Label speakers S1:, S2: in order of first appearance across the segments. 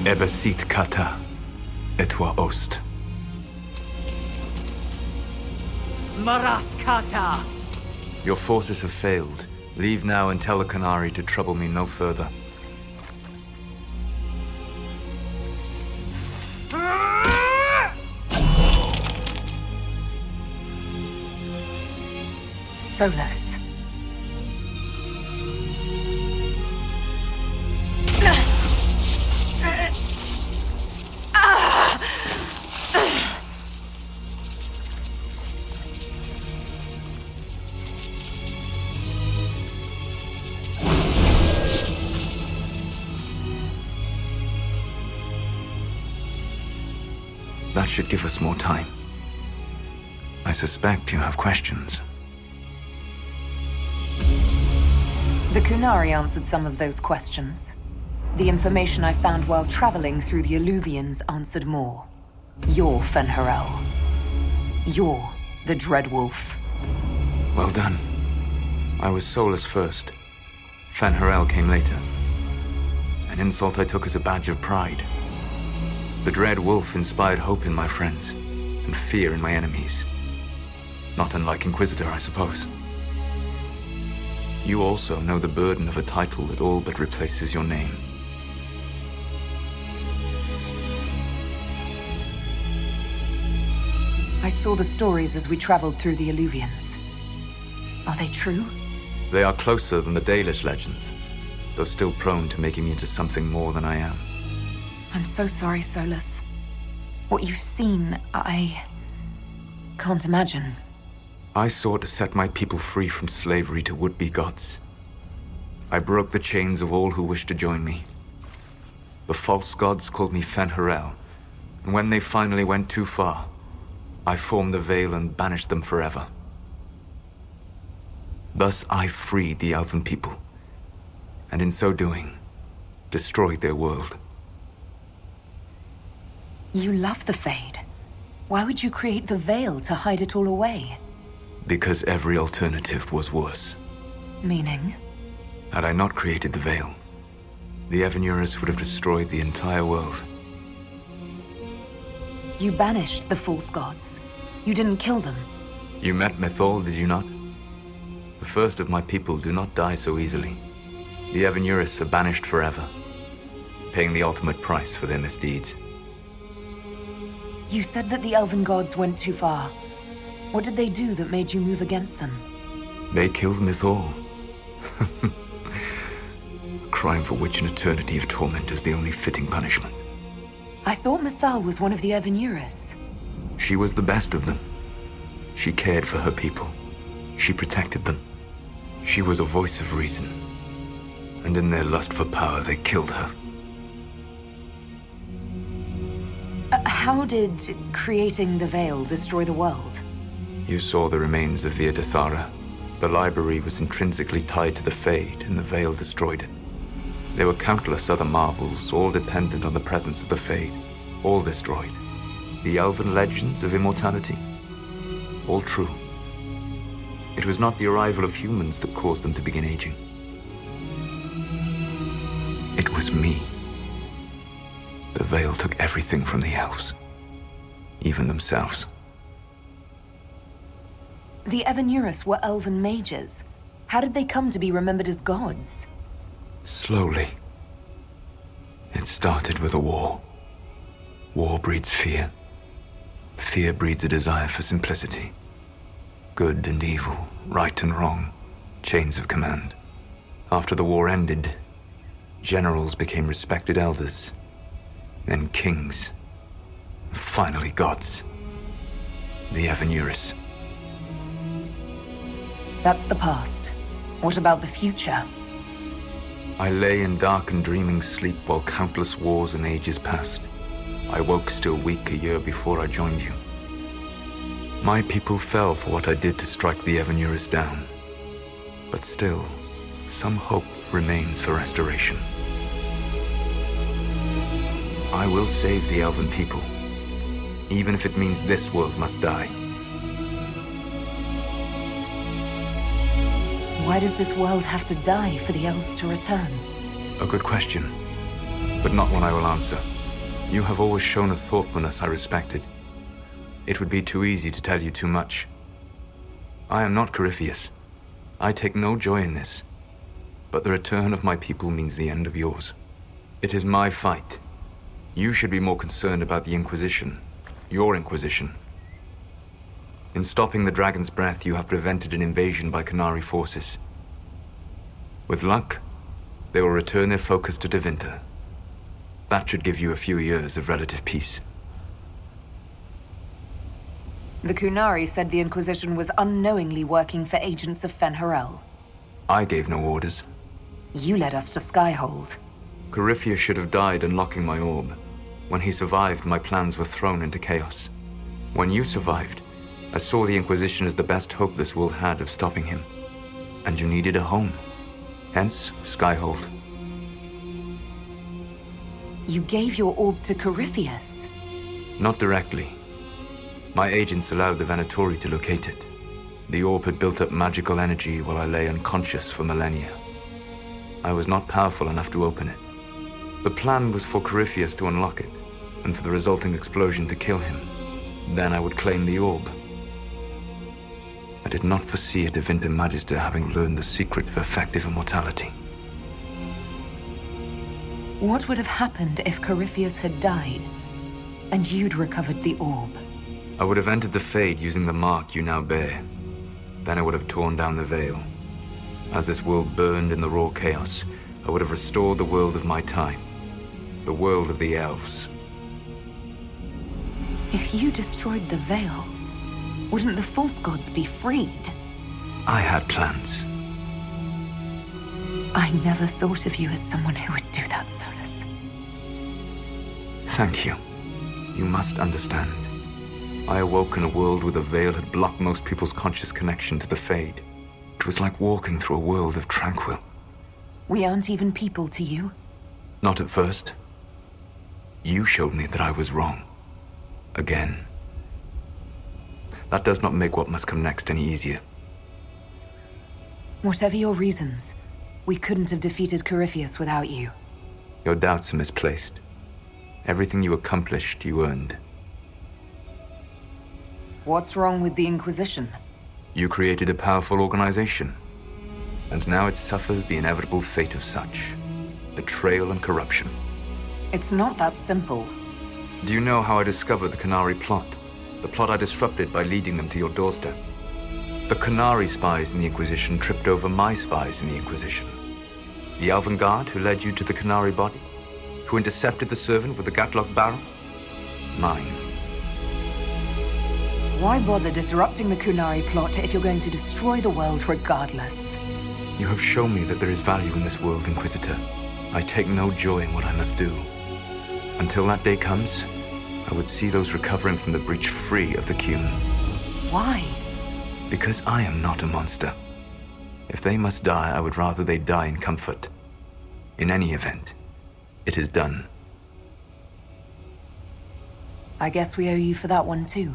S1: Ebesit kata, etwa ost.
S2: Maraskata!
S1: Your forces have failed. Leave now and tell the Qunari to trouble me no further.
S3: Solus.
S1: That should give us more time. I suspect you have questions.
S3: The Qunari answered some of those questions. The information I found while traveling through the Alluvians answered more. You're Fen'Harel. You're the Dreadwolf.
S1: Well done. I was Solus first. Fen'Harel came later. An insult I took as a badge of pride. The Dread Wolf inspired hope in my friends, and fear in my enemies. Not unlike Inquisitor, I suppose. You also know the burden of a title that all but replaces your name.
S3: I saw the stories as we traveled through the Alluvians. Are they true?
S1: They are closer than the Dalish legends, though still prone to making me into something more than I am.
S3: I'm so sorry, Solus. What you've seen, I can't imagine.
S1: I sought to set my people free from slavery to would-be gods. I broke the chains of all who wished to join me. The false gods called me Fen'Harel, and when they finally went too far, I formed the Veil and banished them forever. Thus I freed the Elven people, and in so doing, destroyed their world.
S3: You love the Fade. Why would you create the Veil to hide it all away?
S1: Because every alternative was worse.
S3: Meaning?
S1: Had I not created the Veil, the Evanurus would have destroyed the entire world.
S3: You banished the false gods. You didn't kill them.
S1: You met Mythal, did you not? The first of my people do not die so easily. The Evanurus are banished forever, paying the ultimate price for their misdeeds.
S3: You said that the Elven gods went too far. What did they do that made you move against them?
S1: They killed Mythal. A crime for which an eternity of torment is the only fitting punishment.
S3: I thought Mythal was one of the Evanurus.
S1: She was the best of them. She cared for her people. She protected them. She was a voice of reason. And in their lust for power, they killed her.
S3: How did creating the Veil destroy the world?
S1: You saw the remains of Via Dethara. The library was intrinsically tied to the Fade, and the Veil destroyed it. There were countless other marvels, all dependent on the presence of the Fade, all destroyed. The Elven legends of immortality, all true. It was not the arrival of humans that caused them to begin aging. It was me. The Veil took everything from the elves, even themselves.
S3: The Evanurus were elven mages. How did they come to be remembered as gods?
S1: Slowly. It started with a war. War breeds fear. Fear breeds a desire for simplicity. Good and evil, right and wrong, chains of command. After the war ended, generals became respected elders, then kings, finally gods. The Evanurus.
S3: That's the past. What about the future?
S1: I lay in dark and dreaming sleep while countless wars and ages passed. I woke still weak a year before I joined you. My people fell for what I did to strike the Evanurus down. But still, some hope remains for restoration. I will save the Elven people, even if it means this world must die.
S3: Why does this world have to die for the elves to return?
S1: A good question, but not one I will answer. You have always shown a thoughtfulness I respected. It would be too easy to tell you too much. I am not Corypheus. I take no joy in this. But the return of my people means the end of yours. It is my fight. You should be more concerned about the Inquisition. Your Inquisition. In stopping the Dragon's Breath, you have prevented an invasion by Qunari forces. With luck, they will return their focus to Tevinter. That should give you a few years of relative peace.
S3: The Qunari said the Inquisition was unknowingly working for agents of Fen'Harel.
S1: I gave no orders.
S3: You led us to Skyhold.
S1: Corypheus should have died unlocking my orb. When he survived, my plans were thrown into chaos. When you survived, I saw the Inquisition as the best hope this world had of stopping him. And you needed a home. Hence, Skyhold.
S3: You gave your orb to Corypheus?
S1: Not directly. My agents allowed the Venatori to locate it. The orb had built up magical energy while I lay unconscious for millennia. I was not powerful enough to open it. The plan was for Corypheus to unlock it, and for the resulting explosion to kill him. Then I would claim the orb. I did not foresee a Tevinter Magister having learned the secret of effective immortality.
S3: What would have happened if Corypheus had died, and you'd recovered the orb?
S1: I would have entered the Fade using the mark you now bear. Then I would have torn down the veil. As this world burned in the raw chaos, I would have restored the world of my time. The world of the elves.
S3: If you destroyed the veil, wouldn't the false gods be freed?
S1: I had plans.
S3: I never thought of you as someone who would do that, Solus.
S1: Thank you. You must understand. I awoke in a world where the veil had blocked most people's conscious connection to the Fade. It was like walking through a world of tranquil.
S3: We aren't even people to you?
S1: Not at first. You showed me that I was wrong. Again. That does not make what must come next any easier.
S3: Whatever your reasons, we couldn't have defeated Corypheus without you.
S1: Your doubts are misplaced. Everything you accomplished, you earned.
S3: What's wrong with the Inquisition?
S1: You created a powerful organization. And now it suffers the inevitable fate of such. Betrayal and corruption.
S3: It's not that simple.
S1: Do you know how I discovered the Qunari plot? The plot I disrupted by leading them to your doorstep. The Qunari spies in the Inquisition tripped over my spies in the Inquisition. The Elven Guard who led you to the Qunari body? Who intercepted the servant with the Gatlock barrel? Mine.
S3: Why bother disrupting the Qunari plot if you're going to destroy the world regardless?
S1: You have shown me that there is value in this world, Inquisitor. I take no joy in what I must do. Until that day comes, I would see those recovering from the breach free of the Qun.
S3: Why?
S1: Because I am not a monster. If they must die, I would rather they die in comfort. In any event, it is done.
S3: I guess we owe you for that one too.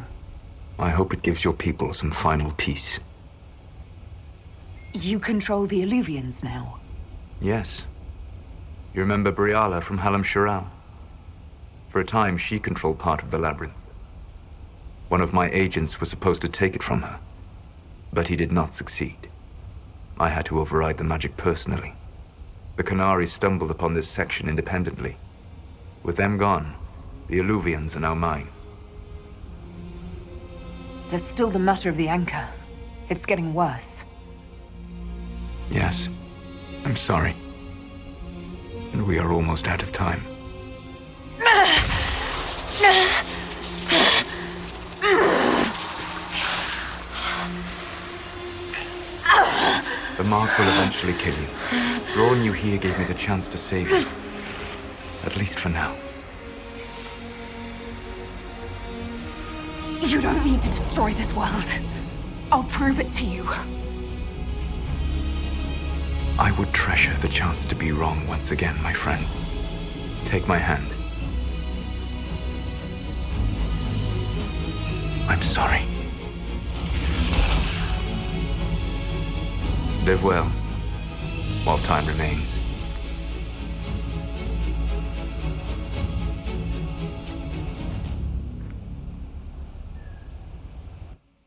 S1: I hope it gives your people some final peace.
S3: You control the Illuvians now?
S1: Yes. You remember Briala from Hallam Shiral? For a time, she controlled part of the labyrinth. One of my agents was supposed to take it from her, but he did not succeed. I had to override the magic personally. The Qunari stumbled upon this section independently. With them gone, the Illuvians are now mine.
S3: There's still the matter of the anchor. It's getting worse.
S1: Yes, I'm sorry. And we are almost out of time. The mark will eventually kill you. Drawing you here gave me the chance to save you. At least for now.
S3: You don't need to destroy this world. I'll prove it to you.
S1: I would treasure the chance to be wrong once again, my friend. Take my hand. I'm sorry. Live well, while time remains.